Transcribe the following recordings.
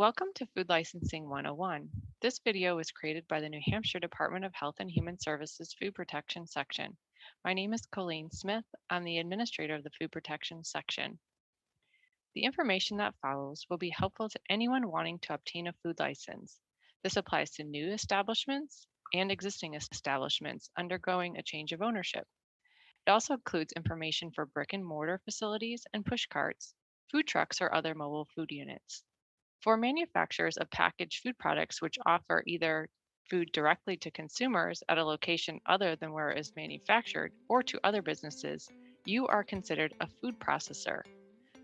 Welcome to Food Licensing 101. This video was created by the New Hampshire Department of Health and Human Services Food Protection Section. My name is Colleen Smith. I'm the administrator of the Food Protection Section. The information that follows will be helpful to anyone wanting to obtain a food license. This applies to new establishments and existing establishments undergoing a change of ownership. It also includes information for brick and mortar facilities and push carts, food trucks, or other mobile food units. For manufacturers of packaged food products which offer either food directly to consumers at a location other than where it is manufactured or to other businesses, you are considered a food processor.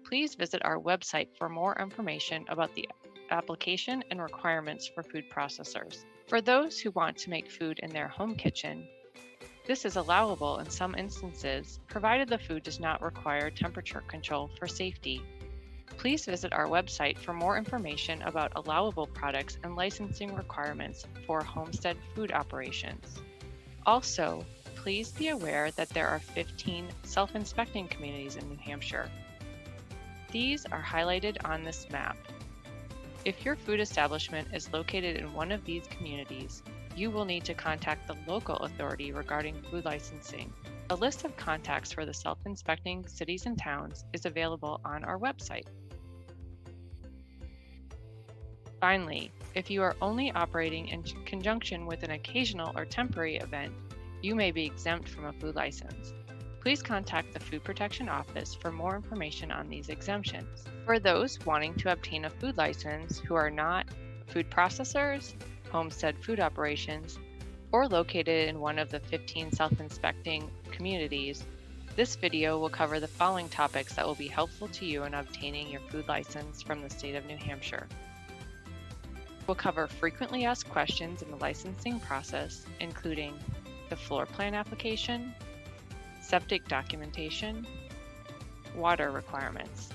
Please visit our website for more information about the application and requirements for food processors. For those who want to make food in their home kitchen, this is allowable in some instances, provided the food does not require temperature control for safety. Please visit our website for more information about allowable products and licensing requirements for homestead food operations. Also, please be aware that there are 15 self-inspecting communities in New Hampshire. These are highlighted on this map. If your food establishment is located in one of these communities, you will need to contact the local authority regarding food licensing. A list of contacts for the self-inspecting cities and towns is available on our website. Finally, if you are only operating in conjunction with an occasional or temporary event, you may be exempt from a food license. Please contact the Food Protection Office for more information on these exemptions. For those wanting to obtain a food license who are not food processors, homestead food operations, or located in one of the 15 self-inspecting communities, this video will cover the following topics that will be helpful to you in obtaining your food license from the state of New Hampshire. We'll cover frequently asked questions in the licensing process, including the floor plan application, septic documentation, water requirements,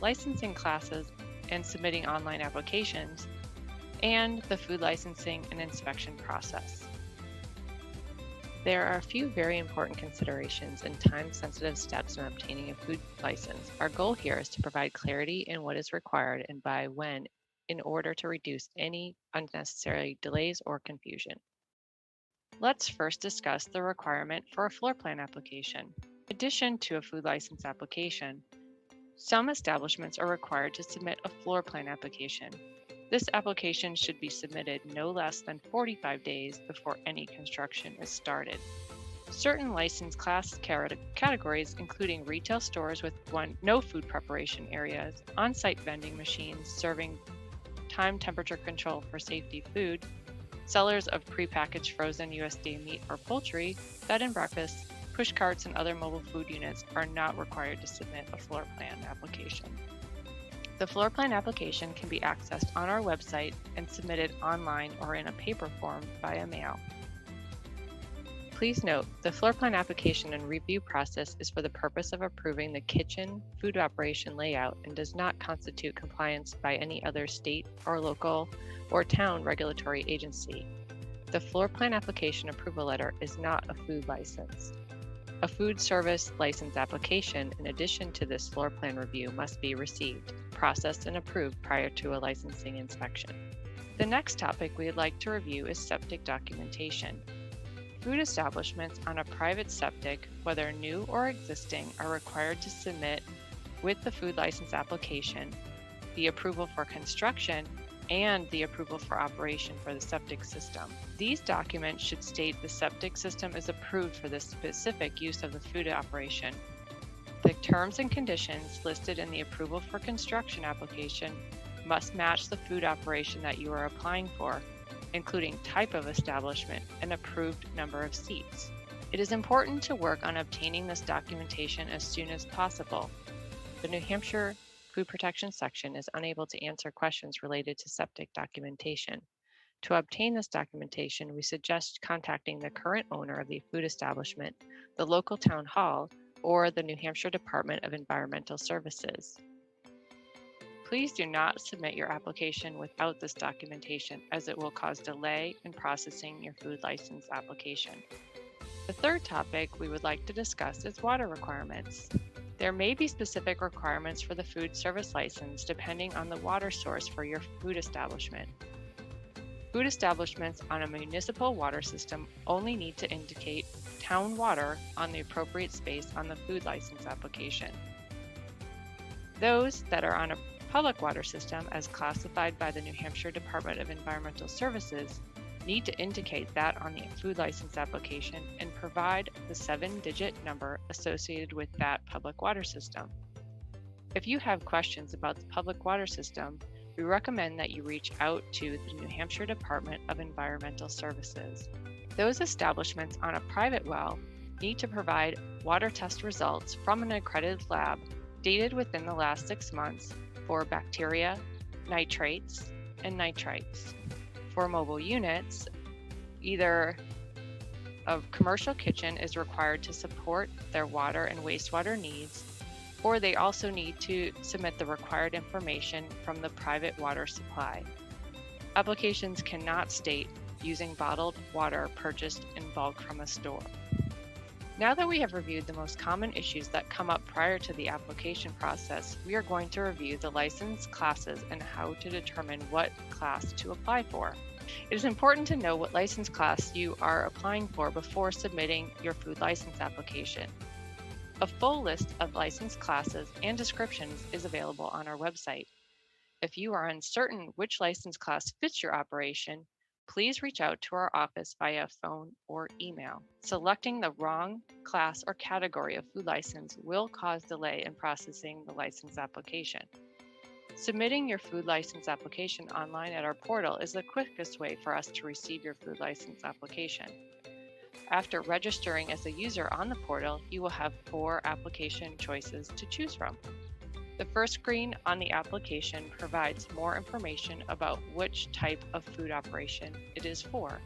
licensing classes and submitting online applications, and the food licensing and inspection process. There are a few very important considerations and time-sensitive steps in obtaining a food license. Our goal here is to provide clarity in what is required and by when in order to reduce any unnecessary delays or confusion. Let's first discuss the requirement for a floor plan application. In addition to a food license application, some establishments are required to submit a floor plan application. This application should be submitted no less than 45 days before any construction is started. Certain license class categories, including retail stores with no food preparation areas, on-site vending machines serving time temperature control for safety food, sellers of prepackaged frozen USDA meat or poultry, bed and breakfast, push carts, and other mobile food units are not required to submit a floor plan application. The floor plan application can be accessed on our website and submitted online or in a paper form via mail. Please note, the floor plan application and review process is for the purpose of approving the kitchen food operation layout and does not constitute compliance by any other state or local or town regulatory agency. The floor plan application approval letter is not a food license. A food service license application, in addition to this floor plan review, must be received, processed, and approved prior to a licensing inspection. The next topic we would like to review is septic documentation. Food establishments on a private septic, whether new or existing, are required to submit with the food license application the approval for construction and the approval for operation for the septic system. These documents should state the septic system is approved for the specific use of the food operation. The terms and conditions listed in the approval for construction application must match the food operation that you are applying for, including type of establishment and approved number of seats. It is important to work on obtaining this documentation as soon as possible. The New Hampshire Food Protection Section is unable to answer questions related to septic documentation. To obtain this documentation, we suggest contacting the current owner of the food establishment, the local town hall, or the New Hampshire Department of Environmental Services. Please do not submit your application without this documentation, as it will cause delay in processing your food license application. The third topic we would like to discuss is water requirements. There may be specific requirements for the food service license depending on the water source for your food establishment. Food establishments on a municipal water system only need to indicate town water on the appropriate space on the food license application. Those that are on a public water system as classified by the New Hampshire Department of Environmental Services need to indicate that on the food license application and provide the 7-digit number associated with that public water system. If you have questions about the public water system, we recommend that you reach out to the New Hampshire Department of Environmental Services. Those establishments on a private well need to provide water test results from an accredited lab dated within the last 6 months for bacteria, nitrates, and nitrites. For mobile units, either a commercial kitchen is required to support their water and wastewater needs, or they also need to submit the required information from the private water supply. Applications cannot state using bottled water purchased in bulk from a store. Now that we have reviewed the most common issues that come up prior to the application process, we are going to review the license classes and how to determine what class to apply for. It is important to know what license class you are applying for before submitting your food license application. A full list of license classes and descriptions is available on our website. If you are uncertain which license class fits your operation, please reach out to our office via phone or email. Selecting the wrong class or category of food license will cause delay in processing the license application. Submitting your food license application online at our portal is the quickest way for us to receive your food license application. After registering as a user on the portal, you will have 4 application choices to choose from. The first screen on the application provides more information about which type of food operation it is for.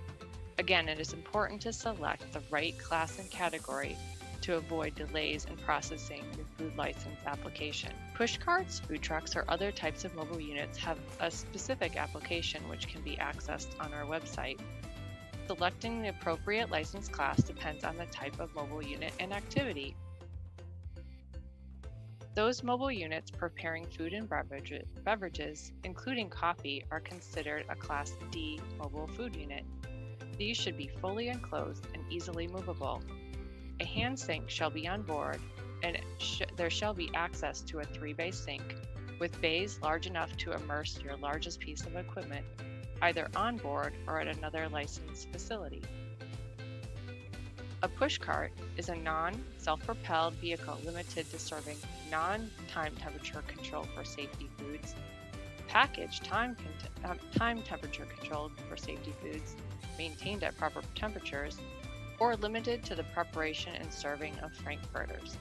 Again, it is important to select the right class and category to avoid delays in processing your food license application. Push carts, food trucks, or other types of mobile units have a specific application which can be accessed on our website. Selecting the appropriate license class depends on the type of mobile unit and activity. Those mobile units preparing food and beverages, including coffee, are considered a Class D mobile food unit. These should be fully enclosed and easily movable. A hand sink shall be on board, and there shall be access to a 3-bay sink with bays large enough to immerse your largest piece of equipment, either on board or at another licensed facility. A push cart is a non-self-propelled vehicle limited to serving non-time temperature control for safety foods, packaged time temperature controlled for safety foods maintained at proper temperatures, or limited to the preparation and serving of frankfurters.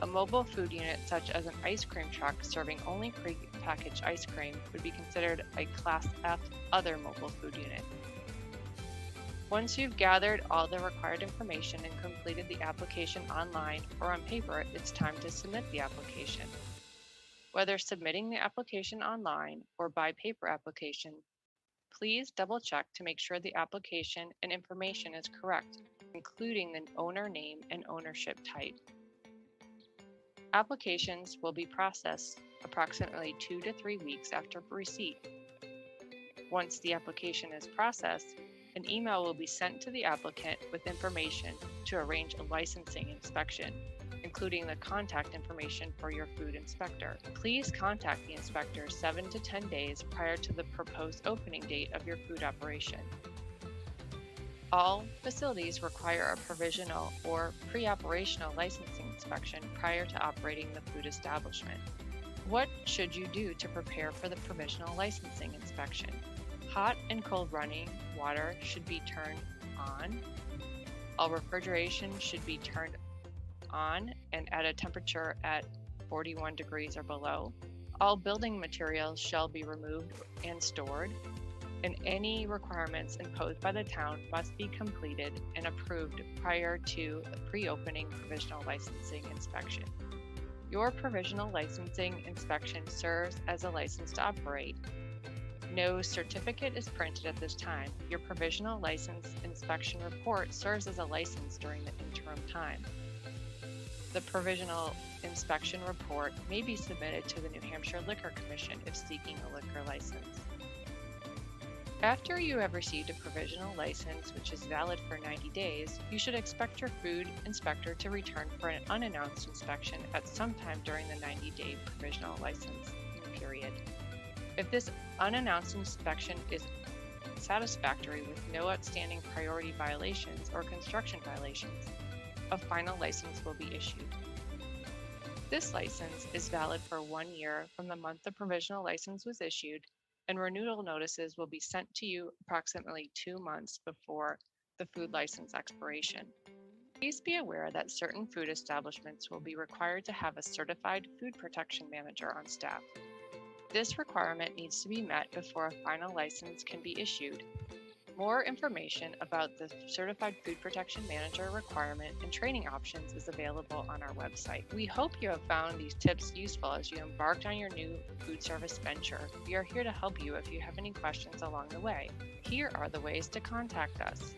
A mobile food unit such as an ice cream truck serving only pre-packaged ice cream would be considered a Class F other mobile food unit. Once you've gathered all the required information and completed the application online or on paper, it's time to submit the application. Whether submitting the application online or by paper application, please double check to make sure the application and information is correct, including the owner name and ownership type. Applications will be processed approximately 2 to 3 weeks after receipt. Once the application is processed, an email will be sent to the applicant with information to arrange a licensing inspection, including the contact information for your food inspector. Please contact the inspector 7 to 10 days prior to the proposed opening date of your food operation. All facilities require a provisional or pre-operational licensing inspection prior to operating the food establishment. What should you do to prepare for the provisional licensing inspection? Hot and cold running water should be turned on. All refrigeration should be turned on and at a temperature at 41 degrees or below. All building materials shall be removed and stored, and any requirements imposed by the town must be completed and approved prior to the pre-opening provisional licensing inspection. Your provisional licensing inspection serves as a license to operate. No certificate is printed at this time. Your provisional license inspection report serves as a license during the interim time. The provisional inspection report may be submitted to the New Hampshire Liquor Commission if seeking a liquor license. After you have received a provisional license, which is valid for 90 days, you should expect your food inspector to return for an unannounced inspection at some time during the 90-day provisional licensing period. If this unannounced inspection is satisfactory with no outstanding priority violations or construction violations, a final license will be issued. This license is valid for 1 year from the month the provisional license was issued, and renewal notices will be sent to you approximately 2 months before the food license expiration. Please be aware that certain food establishments will be required to have a certified food protection manager on staff. This requirement needs to be met before a final license can be issued. More information about the Certified Food Protection Manager requirement and training options is available on our website. We hope you have found these tips useful as you embarked on your new food service venture. We are here to help you if you have any questions along the way. Here are the ways to contact us.